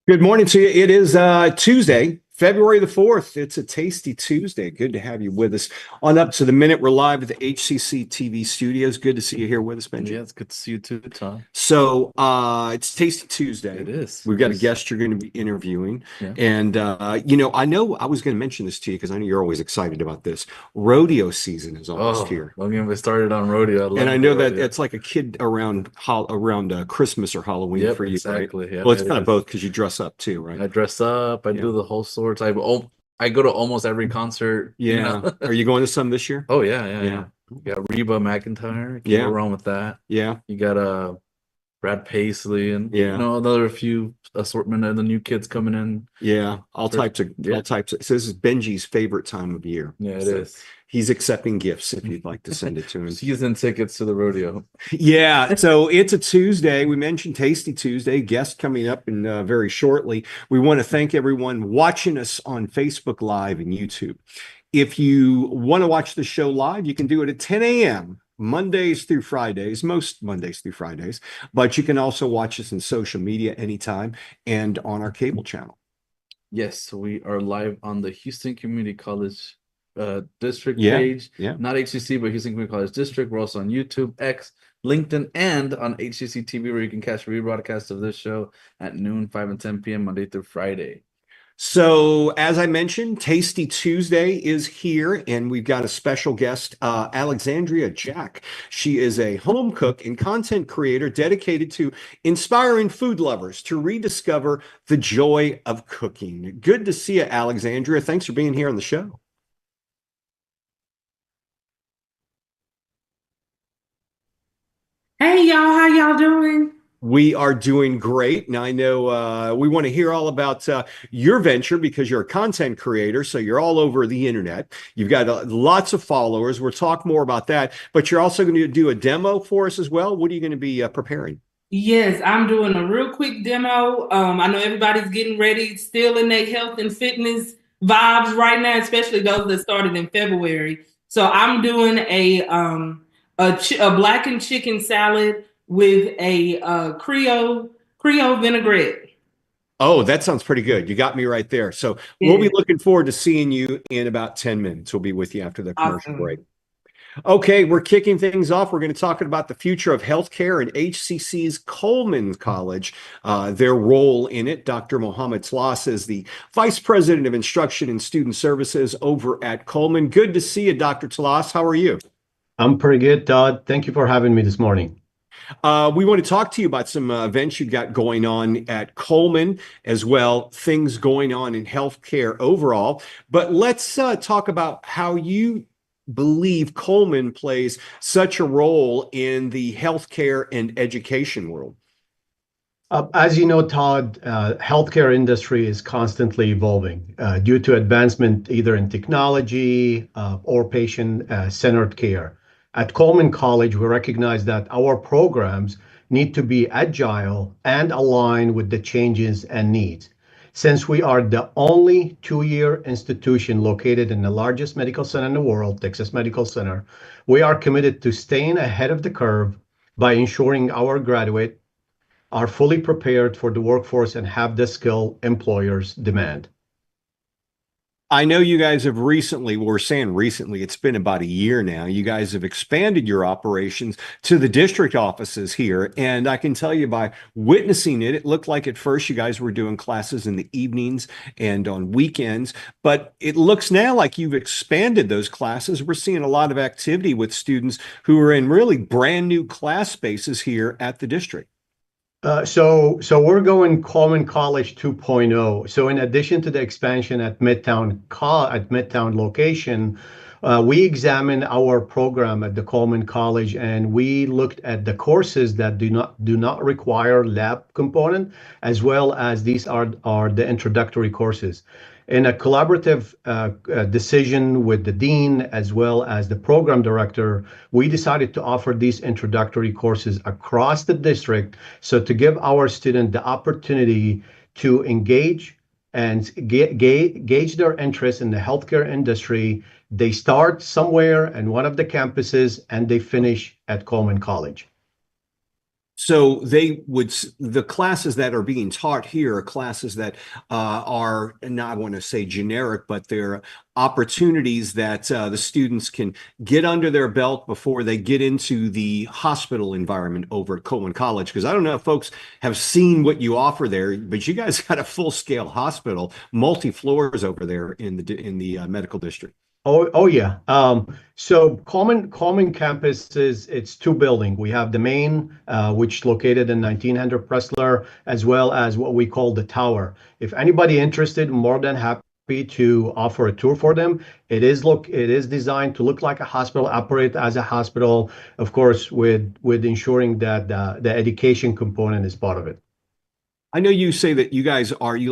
Good morning to you. It is Tuesday, February the 4th. It's a tasty Tuesday. Good to have you with us. On up to the minute, we're live at the HCC TV studios. Good to see you here with us, Benji. Yeah, it's good to see you too, Tom. So it's Tasty Tuesday. It is. We've got a guest you're going to be interviewing. Yeah. And, I know I was going to mention this to you because I know you're always excited about this. Rodeo season is almost here. Don't get me started on rodeo. And I know that it's like a kid around Christmas or Halloween for you, exactly. right? Yeah, Well, it's kind of both because you dress up too, right? I dress up. I do the whole sorts. I go to almost every concert. Yeah. Are you going to some this year? Oh yeah. You got Reba McEntire. Can't go wrong with that. Yeah. You got Brad Paisley and another few assortment of the new kids coming in. Yeah, all types of. So this is Benji's favorite time of year. Yeah, it is. He's accepting gifts if you'd like to send it to him. Season tickets to the rodeo. Yeah, so it's a Tuesday. We mentioned Tasty Tuesday. Guest coming up in very shortly. We want to thank everyone watching us on Facebook Live and YouTube. If you want to watch the show live, you can do it at 10 a.m. Mondays through Fridays, most Mondays through Fridays, but you can also watch us in social media anytime and on our cable channel. Yes, we are live on the Houston Community College district page. Yeah. Not HCC, but Houston Community College District. We're also on YouTube, X, LinkedIn, and on HCCTV, where you can catch a rebroadcast of this show at noon, 5 and 10 p.m. Monday through Friday. So, as I mentioned, Tasty Tuesday is here, and we've got a special guest, Alexandria Jack. She is a home cook and content creator dedicated to inspiring food lovers to rediscover the joy of cooking. Good to see you, Alexandria. Thanks for being here on the show. Hey, y'all, how y'all doing? We are doing great. Now, I know we want to hear all about your venture because you're a content creator, so you're all over the internet. You've got lots of followers. We'll talk more about that, but you're also going to do a demo for us as well. What are you going to be preparing? Yes, I'm doing a real quick demo. I know everybody's getting ready, still in their health and fitness vibes right now, especially those that started in February. So I'm doing a blackened chicken salad with a Creole vinaigrette. Oh, that sounds pretty good. You got me right there. So we'll be looking forward to seeing you in about 10 minutes. We'll be with you after the commercial break. Okay, we're kicking things off. We're going to talk about the future of healthcare and HCC's Coleman College, their role in it. Dr. Mohamad Tlass is the Vice President of Instruction and Student Services over at Coleman. Good to see you, Dr. Tlass. How are you? I'm pretty good, Todd. Thank you for having me this morning. We want to talk to you about some events you've got going on at Coleman as well, things going on in healthcare overall. But let's talk about how you believe Coleman plays such a role in the healthcare and education world. As you know, Todd, healthcare industry is constantly evolving due to advancement either in technology or patient-centered care. At Coleman College, we recognize that our programs need to be agile and aligned with the changes and needs. Since we are the only two-year institution located in the largest medical center in the world, Texas Medical Center, we are committed to staying ahead of the curve by ensuring our graduates are fully prepared for the workforce and have the skill employers demand. I know you guys have recently, we're saying recently, it's been about a year now, you guys have expanded your operations to the district offices here. And I can tell you by witnessing it, it looked like at first you guys were doing classes in the evenings and on weekends, but it looks now like you've expanded those classes. We're seeing a lot of activity with students who are in really brand new class spaces here at the district. So we're going Coleman College 2.0. So in addition to the expansion at Midtown location, we examined our program at the Coleman College, and we looked at the courses that do not require lab component, as well as these are the introductory courses. In a collaborative decision with the dean as well as the program director, we decided to offer these introductory courses across the district, so to give our students the opportunity to engage and gauge their interest in the healthcare industry. They start somewhere in one of the campuses and they finish at Coleman College. So the classes that are being taught here are classes that are, not I want to say generic, but they're opportunities that the students can get under their belt before they get into the hospital environment over at Coleman College. Because I don't know if folks have seen what you offer there, but you guys got a full-scale hospital, multi-floors over there in the medical district. Oh yeah. So Coleman campus it's two buildings. We have the main, which is located in 1900 Pressler, as well as what we call the tower. If anybody interested, more than happy to offer a tour for them. It is designed to look like a hospital, operate as a hospital, of course, with ensuring that the education component is part of it. I know you say that you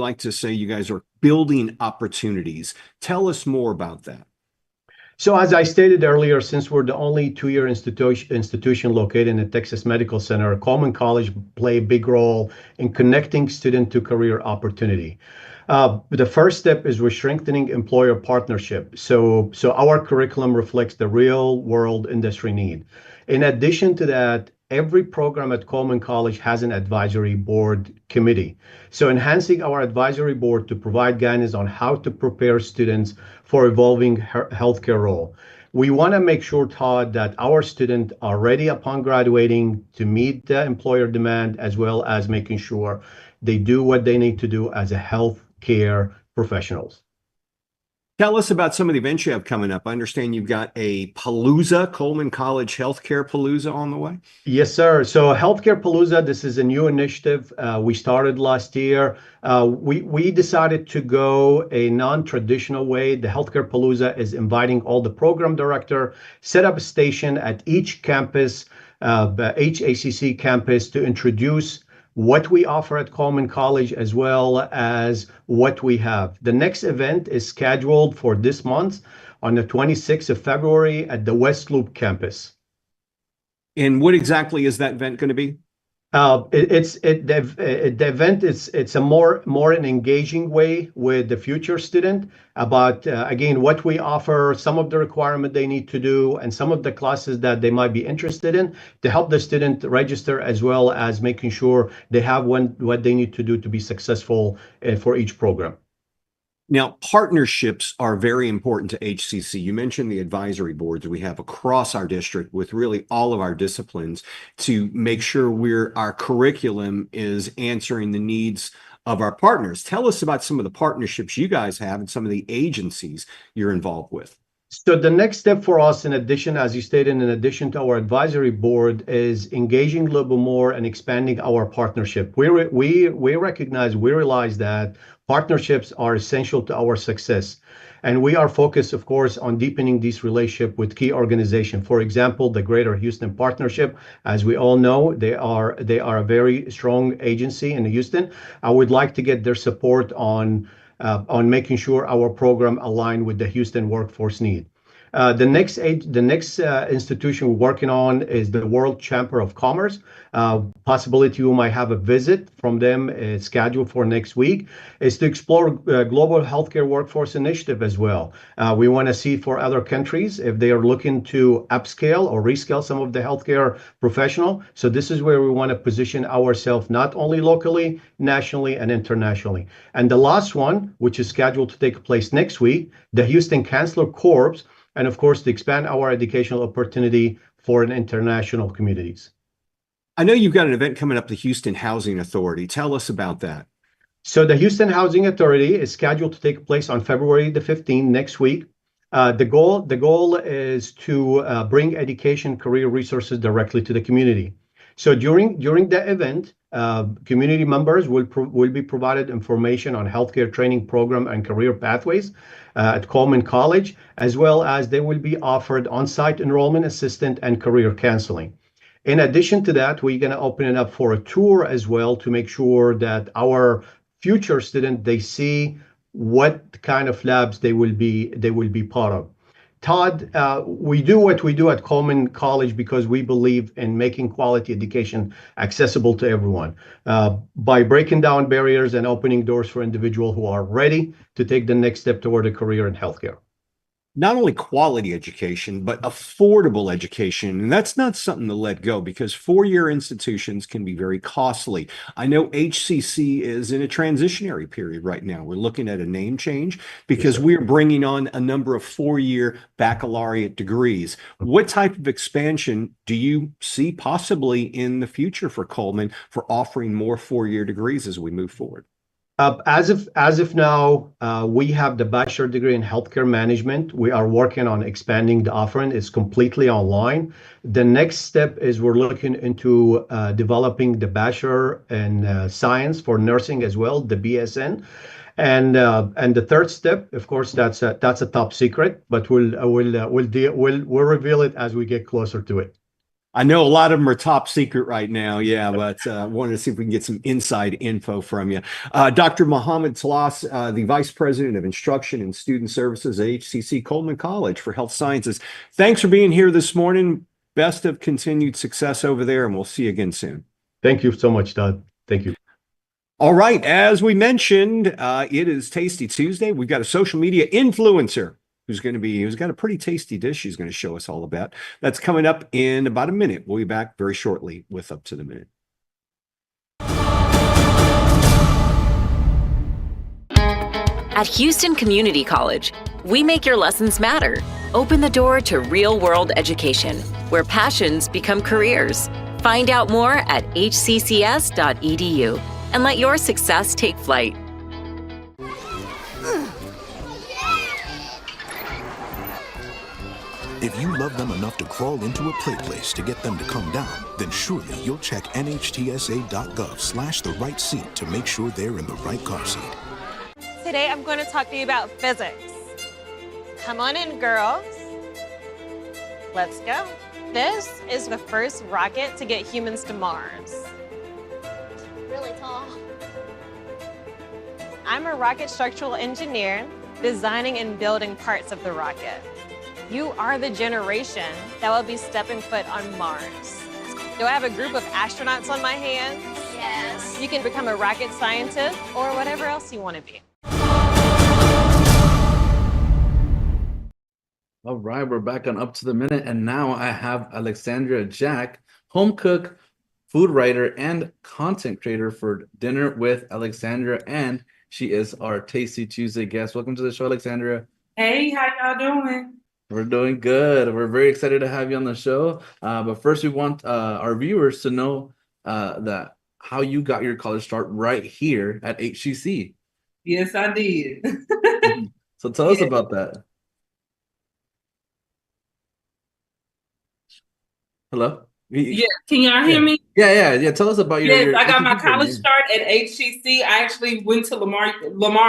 like to say you guys are building opportunities. Tell us more about that. So as I stated earlier, since we're the only two-year institution located in the Texas Medical Center, Coleman College play a big role in connecting student to career opportunity. The first step is we're strengthening employer partnership. So our curriculum reflects the real world industry need. In addition to that, every program at Coleman College has an advisory board committee. So enhancing our advisory board to provide guidance on how to prepare students for evolving healthcare role. We want to make sure, Todd, that our students are ready upon graduating to meet the employer demand, as well as making sure they do what they need to do as a healthcare professionals. Tell us about some of the events you have coming up. I understand you've got a Palooza, Coleman College Healthcare Palooza on the way. Yes, sir. So Healthcare Palooza, this is a new initiative we started last year. We decided to go a non-traditional way. The Healthcare Palooza is inviting all the program director, set up a station at each campus, the HCC campus, to introduce what we offer at Coleman College, as well as what we have. The next event is scheduled for this month on the 26th of February at the West Loop campus. And what exactly is that event going to be? The event it's a more an engaging way with the future student about again what we offer, some of the requirement they need to do, and some of the classes that they might be interested in to help the student register, as well as making sure they have what they need to do to be successful for each program. Now, partnerships are very important to HCC. You mentioned the advisory boards we have across our district with really all of our disciplines to make sure our curriculum is answering the needs of our partners. Tell us about some of the partnerships you guys have and some of the agencies you're involved with. So the next step for us, in addition, as you stated, in addition to our advisory board, is engaging a little bit more and expanding our partnership. We realize that partnerships are essential to our success. And we are focused, of course, on deepening this relationship with key organizations. For example, the Greater Houston Partnership, as we all know, they are a very strong agency in Houston. I would like to get their support on making sure our program align with the Houston workforce need. The next institution we're working on is the World Chamber of Commerce. Possibility you might have a visit from them scheduled for next week, is to explore global healthcare workforce initiative as well. We want to see for other countries if they are looking to upscale or rescale some of the healthcare professional. So this is where we want to position ourselves not only locally, nationally, and internationally. And the last one, which is scheduled to take place next week, the Houston Counselor Corps, and of course, to expand our educational opportunity for international communities. I know you've got an event coming up, the Houston Housing Authority. Tell us about that. So the Houston Housing Authority is scheduled to take place on February the 15th, next week. The goal is to bring education career resources directly to the community. So during the event, community members will be provided information on healthcare training program and career pathways at Coleman College, as well as they will be offered on-site enrollment assistance and career counseling. In addition to that, we're going to open it up for a tour as well to make sure that our future students, they see what kind of labs they will be part of. Todd, we do what we do at Coleman College because we believe in making quality education accessible to everyone by breaking down barriers and opening doors for individuals who are ready to take the next step toward a career in healthcare. not only quality education, but affordable education. And that's not something to let go because four-year institutions can be very costly. I know HCC is in a transitionary period right now. We're looking at a name change because we're bringing on a number of four-year baccalaureate degrees. What type of expansion do you see possibly in the future for Coleman for offering more four-year degrees as we move forward? As of now, we have the bachelor degree in healthcare management. We are working on expanding the offering. It's completely online. The next step is we're looking into developing the bachelor in science for nursing as well, the BSN. And the third step, of course, that's a top secret, but we'll reveal it as we get closer to it. I know a lot of them are top secret right now. Yeah, but wanted to see if we can get some inside info from you. Dr. Mohamad Tlass, the Vice President of Instruction and Student Services at HCC Coleman College for Health Sciences. Thanks for being here this morning. Best of continued success over there, and we'll see you again soon. Thank you so much, Todd. Thank you. All right, as we mentioned, it is Tasty Tuesday. We've got a social media influencer who's got a pretty tasty dish he's going to show us all about. That's coming up in about a minute. We'll be back very shortly with Up to the Minute. At Houston Community College, we make your lessons matter. Open the door to real-world education, where passions become careers. Find out more at hccs.edu and let your success take flight. If you love them enough to crawl into a play place to get them to come down, then surely you'll check nhtsa.gov/the right seat to make sure they're in the right car seat. Today I'm going to talk to you about physics. Come on in, girls. Let's go. This is the first rocket to get humans to Mars. Really tall. I'm a rocket structural engineer, designing and building parts of the rocket. You are the generation that will be stepping foot on Mars. Do I have a group of astronauts on my hands? Yes. You can become a rocket scientist or whatever else you want to be. All right, we're back on Up to the Minute, and now I have Alexandria Jack, home cook, food writer, and content creator for Dinner with Alexandria, and she is our Tasty Tuesday guest. Welcome to the show, Alexandria. Hey, how y'all doing? We're doing good. We're very excited to have you on the show. But first, we want our viewers to know that how you got your college start right here at HCC. Yes, I did. So tell us about that. Hello? Yeah, can y'all hear me? Yeah. Tell us about your. Yes, I got my college start at HCC. I actually went to Lamar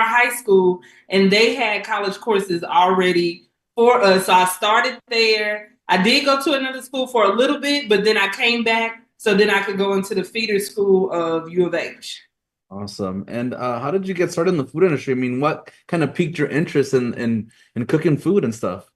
High School, and they had college courses already for us. So I started there. I did go to another school for a little bit, but then I came back so then I could go into the feeder school of U of H. Awesome. And how did you get started in the food industry? I mean, what kind of piqued your interest in cooking food and stuff?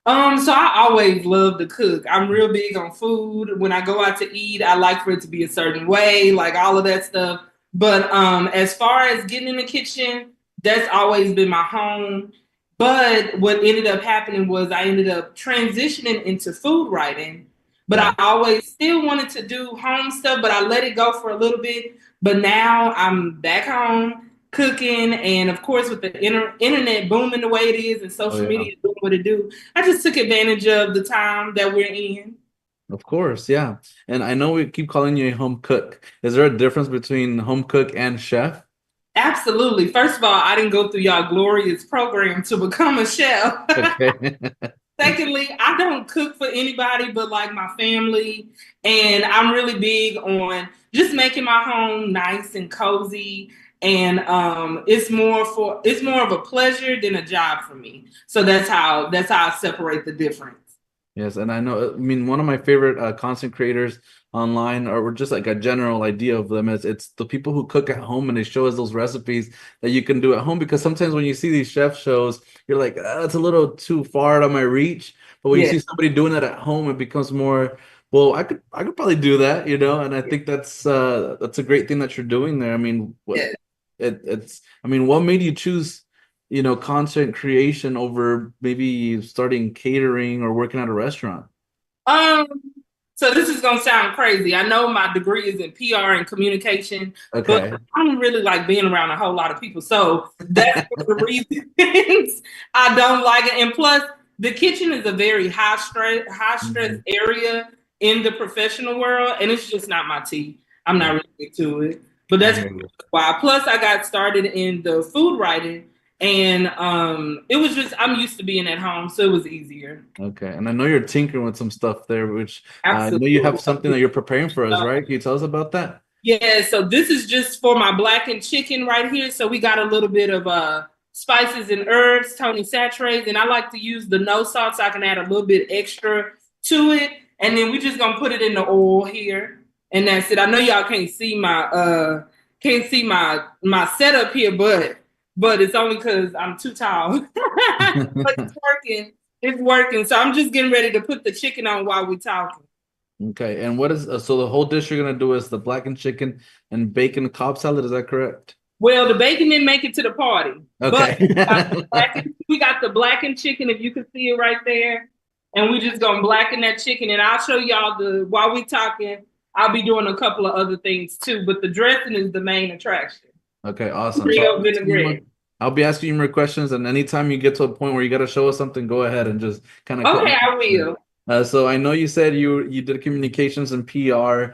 So I always love to cook. I'm real big on food. When I go out to eat, I like for it to be a certain way, like all of that stuff. But as far as getting in the kitchen, that's always been my home. But what ended up happening was I ended up transitioning into food writing. But I always still wanted to do home stuff, but I let it go for a little bit. But now I'm back home cooking. And of course, with the internet booming the way it is and social media doing what it do, I just took advantage of the time that we're in. Of course, yeah. And I know we keep calling you a home cook. Is there a difference between home cook and chef? Absolutely. First of all, I didn't go through y'all glorious program to become a chef. Okay. Secondly, I don't cook for anybody but like my family. And I'm really big on just making my home nice and cozy. And it's more of a pleasure than a job for me. So that's how I separate the difference. Yes, and I know, I mean, one of my favorite content creators online, or just like a general idea of them, is it's the people who cook at home and they show us those recipes that you can do at home. Because sometimes when you see these chef shows, you're like, that's a little too far out of my reach. But when you see somebody doing it at home, it becomes more, well, I could probably do that, you know. And I think that's a great thing that you're doing there. I mean, what made you choose content creation over maybe starting catering or working at a restaurant? Um, so this is gonna sound crazy. I know my degree is in PR and communication, Okay. but I don't really like being around a whole lot of people. So that's one of the reasons I don't like it. And plus, the kitchen is a very high stress area in the professional world, and it's just not my tea. I'm not really into it. But that's why. Plus, I got started in the food writing, and it was just I'm used to being at home, so it was easier. Okay, and I know you're tinkering with some stuff there, which I know Absolutely. you have something that you're preparing for us, right? Can you tell us about that? Yeah, so this is just for my blackened chicken right here. So we got a little bit of spices and herbs, Tony Saturates, and I like to use the no salt so I can add a little bit extra to it. And then we just gonna put it in the oil here, and that's it. I know y'all can't see my setup here, but it's only because I'm too tall. But it's working. It's working. So I'm just getting ready to put the chicken on while we're talking. Okay, and what is so the whole dish you're gonna do is the blackened chicken and bacon Cobb salad, is that correct? Well, the bacon didn't make it to the party. Okay. But we got the blackened chicken, if you can see it right there. And we just gonna blacken that chicken. And I'll show y'all while we talking, I'll be doing a couple of other things too. But the dressing is the main attraction. Okay, awesome. Real vinaigrette. I'll be asking you more questions, and anytime you get to a point where you got to show us something, go ahead and just kind of. Okay, I will. So I know you said you did communications and PR.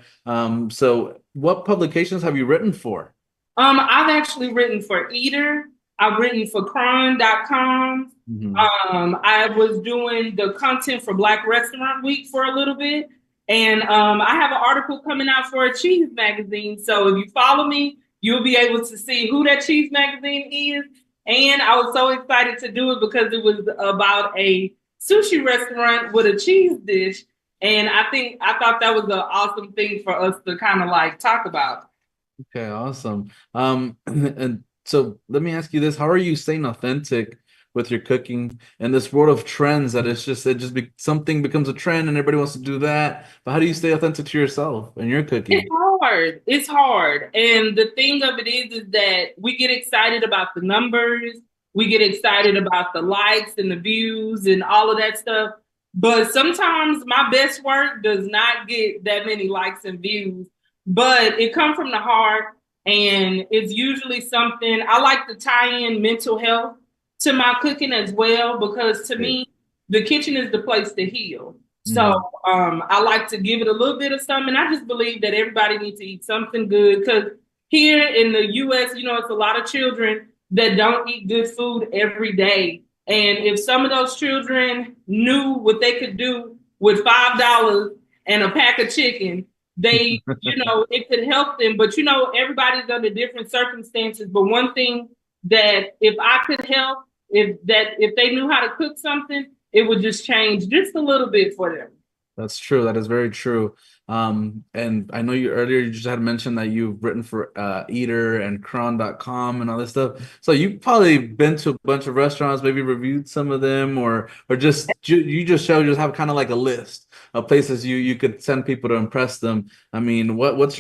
So what publications have you written for? I've actually written for Eater. I've written for Cron.com. I was doing the content for Black Restaurant Week for a little bit. And I have an article coming out for a cheese magazine. So if you follow me, you'll be able to see who that cheese magazine is. And I was so excited to do it because it was about a sushi restaurant with a cheese dish. And I thought that was an awesome thing for us to kind of like talk about. Okay, awesome. And so let me ask you this: how are you staying authentic with your cooking in this world of trends that something becomes a trend and everybody wants to do that? But how do you stay authentic to yourself and your cooking? It's hard. It's hard. And the thing of it is that we get excited about the numbers. We get excited about the likes and the views and all of that stuff. But sometimes my best work does not get that many likes and views, but it comes from the heart. And it's usually something I like to tie in mental health to my cooking as well, because to me, the kitchen is the place to heal. So I like to give it a little bit of something. I just believe that everybody needs to eat something good, because here in the US, it's a lot of children that don't eat good food every day. And if some of those children knew what they could do with $5 and a pack of chicken, they, it could help them. But, everybody's under different circumstances. But one thing that if I could help, if they knew how to cook something, it would just change just a little bit for them. That's true. That is very true. And I know you just had mentioned that you've written for Eater and Cron.com and all this stuff. So you've probably been to a bunch of restaurants, maybe reviewed some of them, or just have kind of like a list of places you could send people to impress them. I mean, what's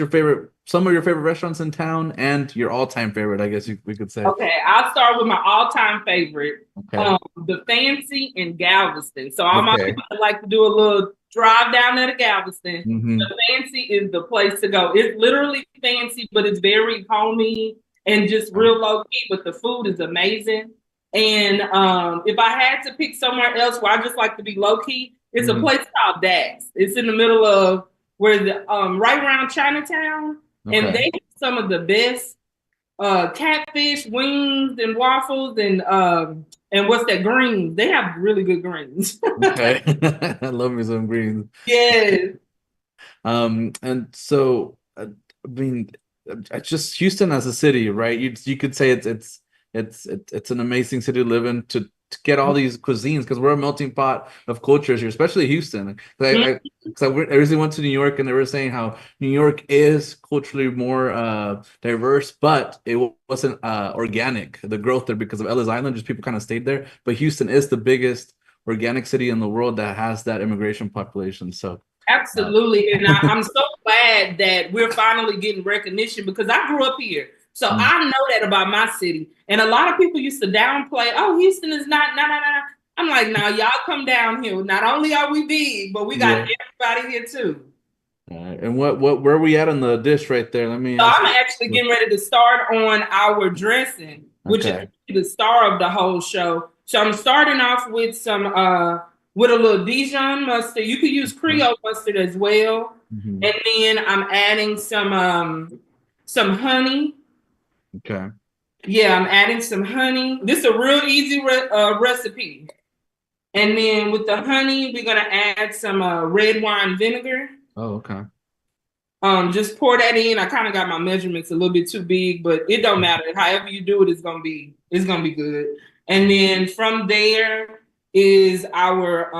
some of your favorite restaurants in town and your all-time favorite, I guess we could say? Okay, I'll start with my all-time favorite, the Fancy in Galveston. So all my people like to do a little drive down there to Galveston. The Fancy is the place to go. It's literally fancy, but it's very homey and just real low-key, but the food is amazing. And if I had to pick somewhere else where I just like to be low-key, it's a place called Dax. It's in the middle of right around Chinatown. And they have some of the best catfish, wings, and waffles, and what's that, greens. They have really good greens. Okay. I love me some greens. Yes. And so I mean, just Houston as a city, right? You could say it's an amazing city to live in, to get all these cuisines, because we're a melting pot of cultures here, especially Houston. I recently went to New York, and they were saying how New York is culturally more diverse, but it wasn't organic, the growth there, because of Ellis Island. Just people kind of stayed there. But Houston is the biggest organic city in the world that has that immigration population. So absolutely. And I'm so glad that we're finally getting recognition, because I grew up here. So I know that about my city. And a lot of people used to downplay, oh, Houston is not, no. I'm like, now y'all come down here. Not only are we big, but we got everybody here too. All right. And where are we at on the dish right there? Let me So I'm actually getting ready to start on our dressing, which is the star of the whole show. So I'm starting off with some with a little Dijon mustard. You could use Creole mustard as well. And then I'm adding some honey. Okay. Yeah, I'm adding some honey. This is a real easy recipe. And then with the honey, we're gonna add some red wine vinegar. Oh, okay. Just pour that in. I kind of got my measurements a little bit too big, but it don't matter. However you do it, it's gonna be good. And then from there is our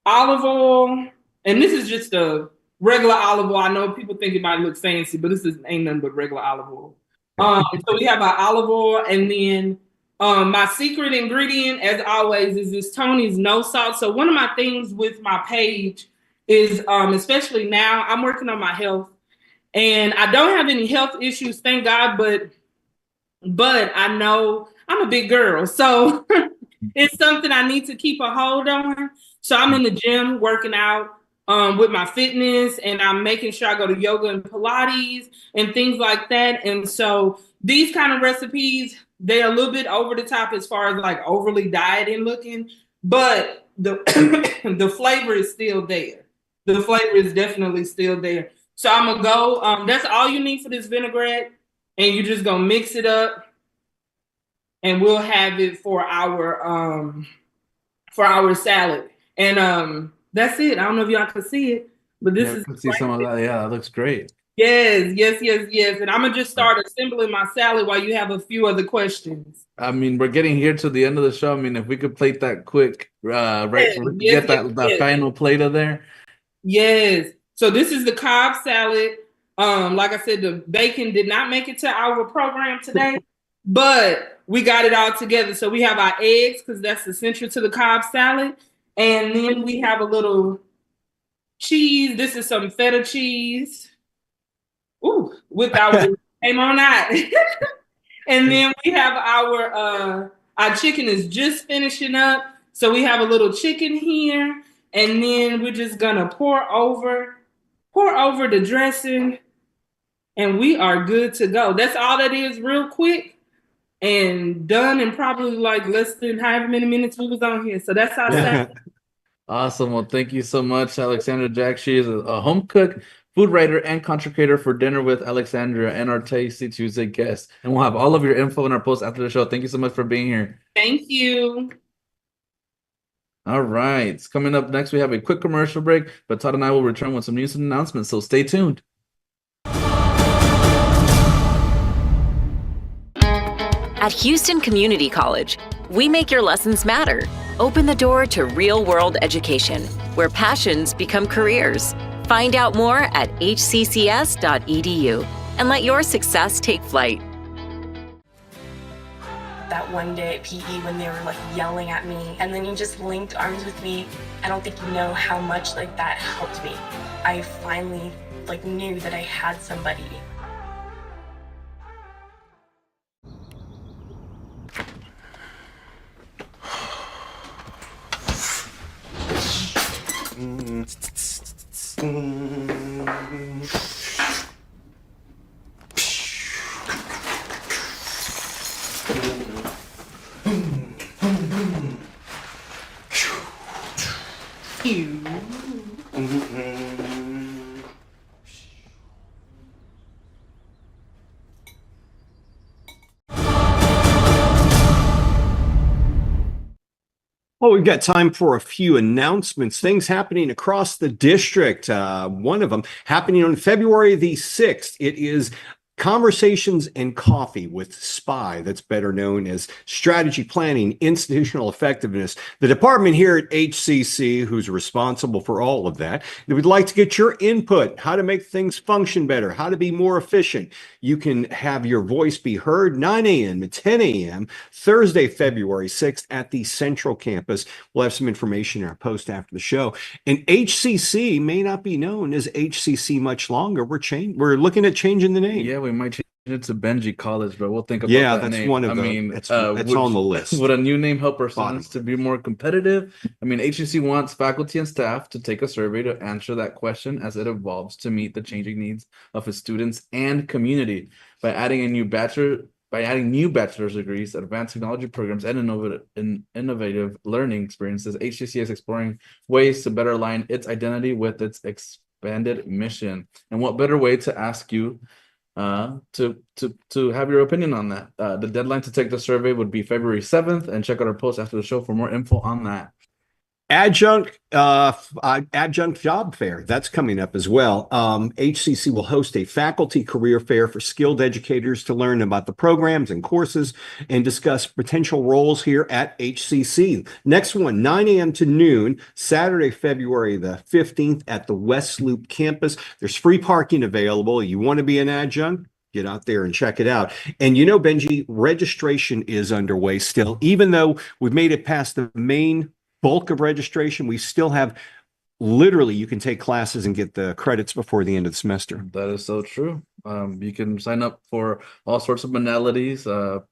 olive oil, and this is just a regular olive oil. I know people think it might look fancy, but this ain't nothing but regular olive oil. So we have our olive oil, and then my secret ingredient, as always, is this Tony's no salt. So one of my things with my page is, especially now, I'm working on my health, and I don't have any health issues, thank God. But I know I'm a big girl, so it's something I need to keep a hold on. So I'm in the gym working out with my fitness, and I'm making sure I go to yoga and Pilates and things like that. And so these kind of recipes, they're a little bit over the top as far as like overly dieting looking, but the the flavor is still there. The flavor is definitely still there. So I'm gonna go. That's all you need for this vinaigrette, and you're just gonna mix it up, and we'll have it for our salad. And that's it. I don't know if y'all can see it, but this is. I can see some of that. Yeah, that looks great. Yes. And I'm gonna just start assembling my salad while you have a few other questions. I mean, we're getting here to the end of the show. I mean, if we could plate that quick, get that final plate of there. Yes. So this is the Cobb salad. Like I said, the bacon did not make it to our program today, but we got it all together. So we have our eggs, because that's essential to the Cobb salad. And then we have a little cheese. This is some feta cheese. Ooh, with our name on that. And then we have our chicken is just finishing up. So we have a little chicken here. And then we're just gonna pour over the dressing, and we are good to go. That's all that is, real quick, and done in probably like less than however many minutes we was on here. So that's our salad. Awesome. Well, thank you so much, Alexandria Jack. She is a home cook, food writer, and content creator for Dinner with Alexandria and our Tasty Tuesday guest. And we'll have all of your info in our post after the show. Thank you so much for being here. Thank you. All right. Coming up next, we have a quick commercial break, but Todd and I will return with some news and announcements, so stay tuned. At Houston Community College, we make your lessons matter. Open the door to real-world education, where passions become careers. Find out more at hccs.edu and let your success take flight. That one day at PE when they were like yelling at me, and then you just linked arms with me. I don't think you know how much like that helped me. I finally like knew that I had somebody. Well, we've got time for a few announcements, things happening across the district. One of them happening on February the 6th. It is Conversations and Coffee with SPY, that's better known as Strategy Planning, Institutional Effectiveness. The department here at HCC, who's responsible for all of that, we'd like to get your input, how to make things function better, how to be more efficient. You can have your voice be heard 9 a.m. to 10 a.m. Thursday, February 6th at the Central Campus. We'll have some information in our post after the show. And HCC may not be known as HCC much longer. We're looking at changing the name. Yeah, we might change it to Benji College, but we'll think about Yeah, that that's name. one of I the. mean, It's on the list. would a new name help our Bottom. students to be more competitive? I mean, HCC wants faculty and staff to take a survey to answer that question as it evolves to meet the changing needs of its students and community. By adding new bachelor's degrees, advanced technology programs, and innovative learning experiences, HCC is exploring ways to better align its identity with its expanded mission. And what better way to ask you to have your opinion on that? The deadline to take the survey would be February 7th, and check out our post after the show for more info on that. Adjunct job fair, that's coming up as well. HCC will host a faculty career fair for skilled educators to learn about the programs and courses and discuss potential roles here at HCC. Next one, 9 a.m. to noon, Saturday, February the 15th at the West Loop campus. There's free parking available. You want to be an adjunct? Get out there and check it out. And you know, Benji, registration is underway still. Even though we've made it past the main bulk of registration, we still have literally, you can take classes and get the credits before the end of the semester. That is so true. You can sign up for all sorts of modalities,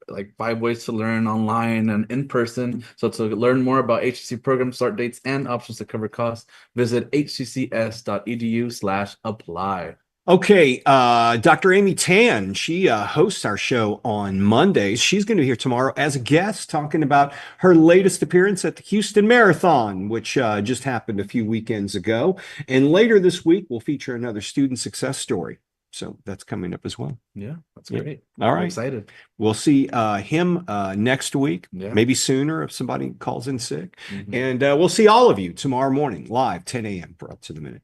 like 5 ways to learn online and in person. So to learn more about HCC program start dates and options to cover costs, visit hccs.edu/apply. Okay, Dr. Amy Tan, she hosts our show on Mondays. She's going to be here tomorrow as a guest talking about her latest appearance at the Houston Marathon, which just happened a few weekends ago. And later this week, we'll feature another student success story. So that's coming up as well. Yeah, that's great. All right. I'm excited. We'll see him next week, Yeah. maybe sooner if somebody calls in sick. Mhm. And we'll see all of you tomorrow morning, live, 10 a.m. for Up to the Minute.